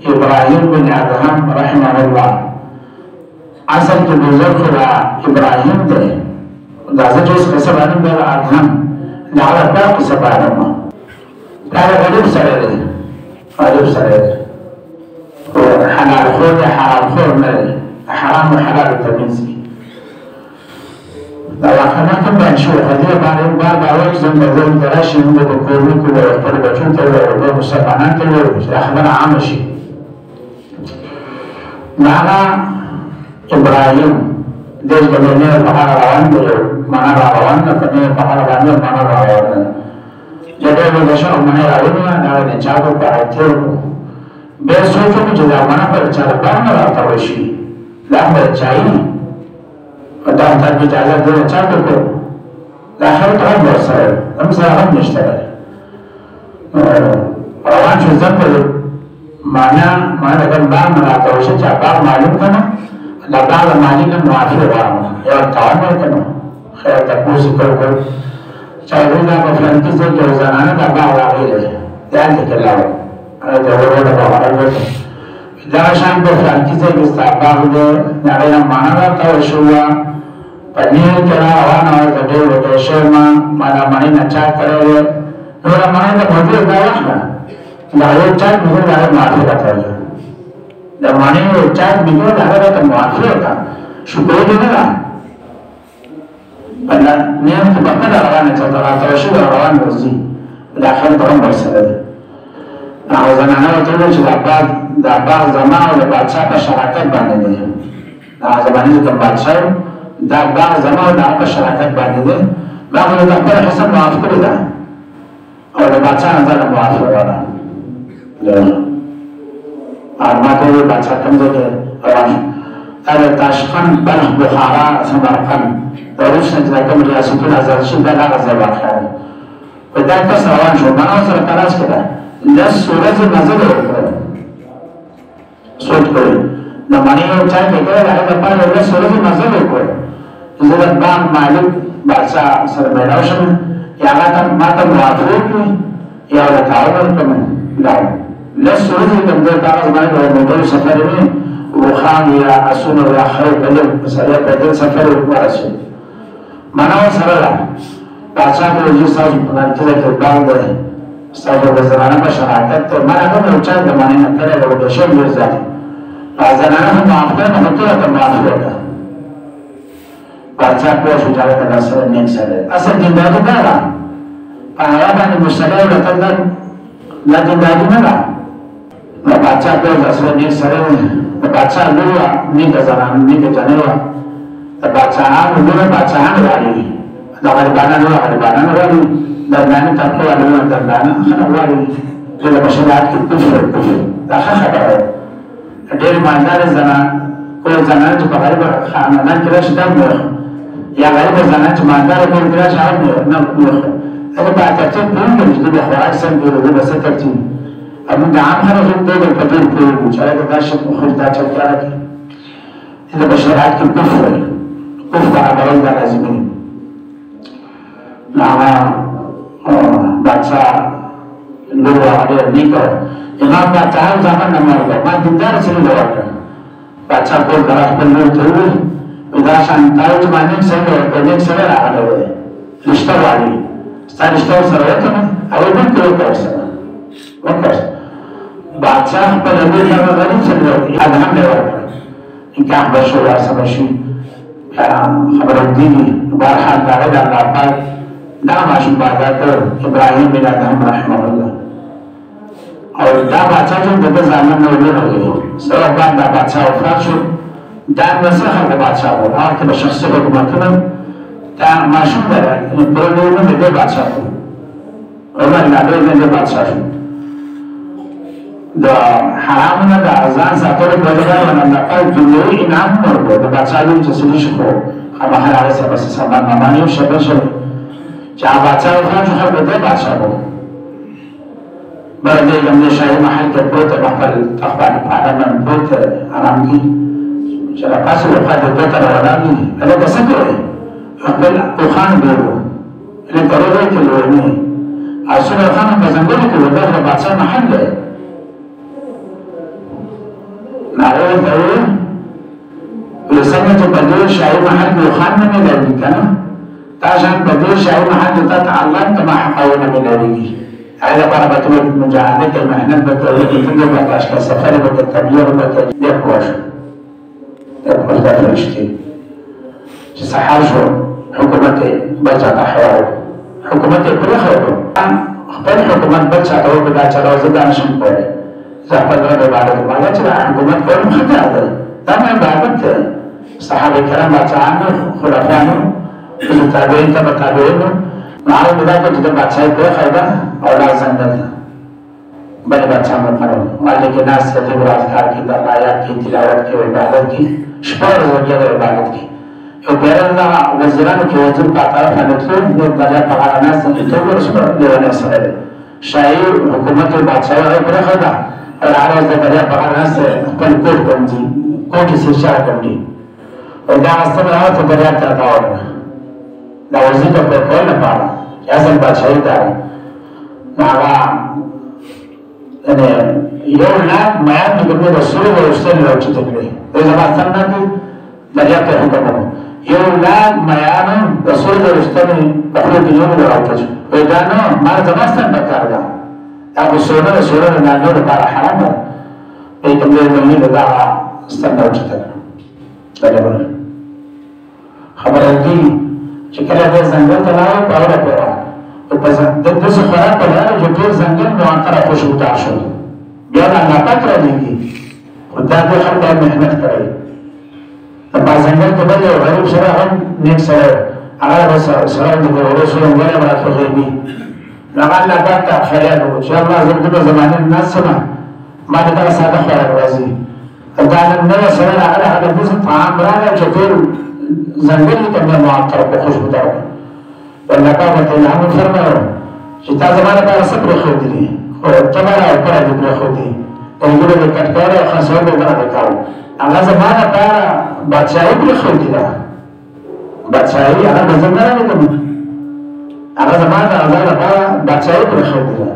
ابراهیم بن ادهم رحمه الله اصل کې بزرګ خدا ابراهیم دی دا څه چې سبانه د ادهم دا هغه په سبانه ما دا غریب سره دی غریب سره دی حلال خور دی حرام خور نه دی حرام و حلال تمیز دی دا واقعا کوم باندې شو خدای باندې بار باور زم د زم دراشي موږ په کوو کې د خپل بچو ته ورو مسلمانان ته ورو چې خبره عام شي معنا ابراهیم دې د دنیا په اړه روان دی معنا روان نه په اړه باندې معنا روان جده د شو معنا روان نه نه چا په اړه به سوچو چې دا معنا پر چا باندې راځي شي دا به چای دا ته اجازه ده چا ته دا خیر ته ورسره هم سره هم نشته روان شو ځکه معنا کوم باندې راځي چې باغ معلوم کنه دا باغ مالی نه معافي وره یو تاونه کنه خیر تاسو کوو چې دا په فلان کې څه کې ځانانه دا باغ راغلی دا دې کلاو دا ورته راغلی دا شان په فلان کې څه کې باغ دې دا نه معنا راځي شو پنیر کرا روانه او د ډېر وته شرما معنا باندې نه چا کړو نو باندې د مودې دا وخت دا یو چا موږ دا معافي راځي دا باندې یو چا موږ دا راته معافي راځي شکر دې نه بنا نیم ته په کله روانه چې دا راته شو روان وځي دا خپل په عمر سره ده هغه زنانه ته چې دا باغ زمانه او د بادشاہ په شراکت باندې دي دا زمانه ته بادشاہ دا باغ زمانه د په شراکت باندې دي باغ د خپل حساب معاف کړی دا او د بادشاہ نظر معاف وره ارماته د بادشاہ کوم ځای روان دا تاشقند بلخ بخارا سمرقند د روسیې د کوم ریاستونو آزاد شي دا هغه ځای واقع دی په دا کس روان شو معنا سره تلاش کړه د سورج نظر وکړه سوچ کړئ د معنی او چا کې کړه هغه په اړه د سورج نظر وکړه زه د بانک مالک بادشاہ سره ملاو شم یا هغه ماته موافق وي یا د تعاون کوم لا له سورج د کاغذ باندې د موټر سفر وي وخان یا اسون یا خیر بدل مسله بدل سفر ورسې معنا سره ده بادشاہ ته یو څه په نن کې د باندې ستاسو د زمانه په شراکت ته معنا کوم چې د معنی نه کړه او د شوم یو ځای ځانانه هم معافه نه ټول ته معافه ده بادشاہ په شو ځای ته سره نه سره اصل دې دا ده هغه باندې مشتری ورته نه دینداري نه ده بادشاہ په سره نه سره بادشاہ لورا نیکه زنان نیکه جنوا بادشاہان لورا بادشاہان راځي دا غریبانو راځي درمیانه طبقه ولونه درمیانه خلک د بشریت کې کفر دا خبره ډېر مالدار زنان کوم زنان چې په غریب خاندان کې راشي دا یا غریب زنان چې مالدار کوم کې راشي هغه نه هغه په ترتیب باندې چې د خوراک څنګه د بس ترتیب اما د عام خلکو په ډول په ډول کوي چې هغه د شپ خو دا چې کوي د بشریت کې کفر هغه دا لازم دی بادشاہ لوگ آگے نہیں کرو امام بادشاہ زمان نمار گا ما دیندار سنو دور کر بادشاہ کو گراہ پر لوگ تھوڑی اداشان تاوچ مانیک سنو پینیک سنو آگے ہوئے رشتہ والی ستا رشتہ سر ہوتا نا اوی بن کرو کر سنا وکر بادشاہ پر لوگ لگا غریب سنو ادھام لے ورکر انکاہ بشو یا سبشو خبر دیگی بارحال دارد اللہ پاک دا ماشوم بادات ابراهیم بن ادهم رحمه الله او دا بادشاہ چې د ځانن نو ورغلی سره باندې بادشاہ وفات شو دا مسخه د بادشاہ و هغه د شخصي حکومتونه دا ماشوم ده په نوم د بادشاہ او نه د بادشاہ شو دا حرامونه د اذان ساتلو په ځای باندې نقل جوړي انعام ورکړ د بادشاہ لوي چې سړي شو هغه هغه سره سبا باندې شبه شو چا بادشاہ وفات شو خلق ده بادشاہ ہو بردے گمدے شاہی محل کے بہت محفل تخبانی پادمان بہت آرام کی چرا پاس وفات ده تر ودانی الے کسا کرے اقبل اوخان بیرو الے کرو دے کلوئے نہیں آسول خان بزنگولی که وده بادشاہ محل ده هغه ورته ویل څنګه چې په دې شاهي محل کې یو خان نه میلاوي که نه تا شان په دې شاهي محل کې تا تعلم ته ما حقایق نه میلاویږي هغې لپاره به ته مجاهده کوې محنت به کوې څنګه به کاشکه سفر به کوې تبلیغ به کوې ډېر پوه شو ډېر پوه شو دا فرشتې چې سهار شو حکومت یې بل چا ته حواله حکومت یې پرېښودو خپل حکومت بل چا ته وکړو دا چلوه زه دا نشم کولی زه خپل رب عبادت غواړم چې دا حکومت کول ښه کار دی دا مې عبادت دی صحابه کرام بادشاهانو خلفانو ښځو تابعین ته به تابعین نو هغه مې دا کړه چې د بادشاهي پرېښوده او دا ځنګل دی بلې بادشاه مقرر هلته کې ناست دی ذکر اذکار کوي د الله یاد کوي تلاوت کوي عبادت کوي شپه ورځ لګیا دی عبادت کوي یو پیران دا وزیرانو کې وزیر په طرف باندې تلو د دریا په غاړه ناست دی ته وګوره شپه لیونی سړی دی شاهي حکومت یې بادشاهي هغه پرېښوده او هغه ورځ د دریا په غاړه ناست دی خپل کوټ ګنځي کوټ یې سرشار ګنډي او دا هسته به هغه ته دریاب ته راوړله دا وزیر ته پرې کول لپاره چې اصل بادشاهي دا دی نو هغه یو لاک میان مې کومې د سرو وروستنې راوچته کړې دی زما سر نه دي دریاب ته حکم وکړو یو لاک میانو د سرو وروستنې په خولو کې نیولو راوچته شو وایي دا نه ما زما سر نه کار ده دا خو سوړه د سوړه د نانو لپاره حرام ده وایي کوم ځای ملي د دغه ستن راوچته کړه دا ډبره خبره دي چې کله دې ځنګل ته لاړو په اوله پورې د داسې خوراک په لاره چې ټول ځنګل مې ورته خوشبودار شول بیا د الله پاک رالیږي خو دا دې خلکو محنت کړی په ځنګل کې بل یو غریب سړی هم نیک سړی هغه به سړی د ورو سره ولې به راته غیبي نو هغه الله پاک ته فریاد وکړو چې الله زه د زمانې نه ناست یم ما ته دغه ساده خوراک راځي دا نن نوی سړی راغلی هغه داسې طعام راغی چې ټول ځنګل یې ته مې معطر کړو خوشبودار کړو الله پاک ورته الهام وفرمایو چې تا زما لپاره څه پرېښودلي خو تبره او پره دې پرېښودي ګلګلو دې کټ کړی او خاصول دې بره دې کاو هغه زما لپاره بادشاهي پرېښودي ده بادشاهي هغه به زه نه راوړم هغه زما د هغه لپاره بادشاهي پرېښودي ده